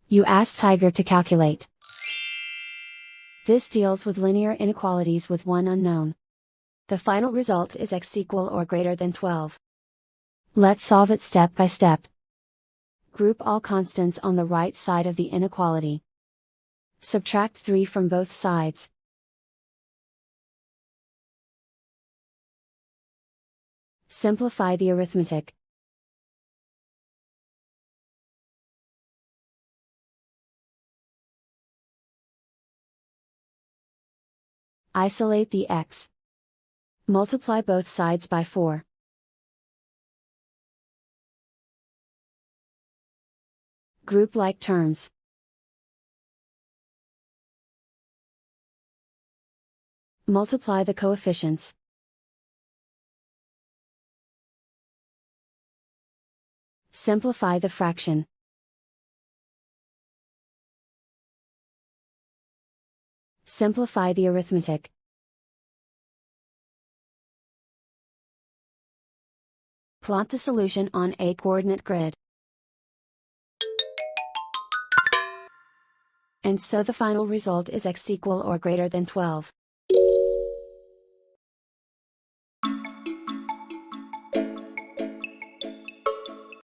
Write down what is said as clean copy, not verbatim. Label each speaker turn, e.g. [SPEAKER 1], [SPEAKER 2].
[SPEAKER 1] You ask Tiger to calculate. This deals with linear inequalities with one unknown. The final result is x equal or greater than 12. Let's solve it step by step. Group all constants on the right side of the inequality. Subtract 3 from both sides. Simplify the arithmetic. Isolate the x. Multiply both sides by 4. Group like terms. Multiply the coefficients. Simplify the fraction. Simplify the arithmetic. Plot the solution on a coordinate grid. And so the final result is x equal or greater than 12.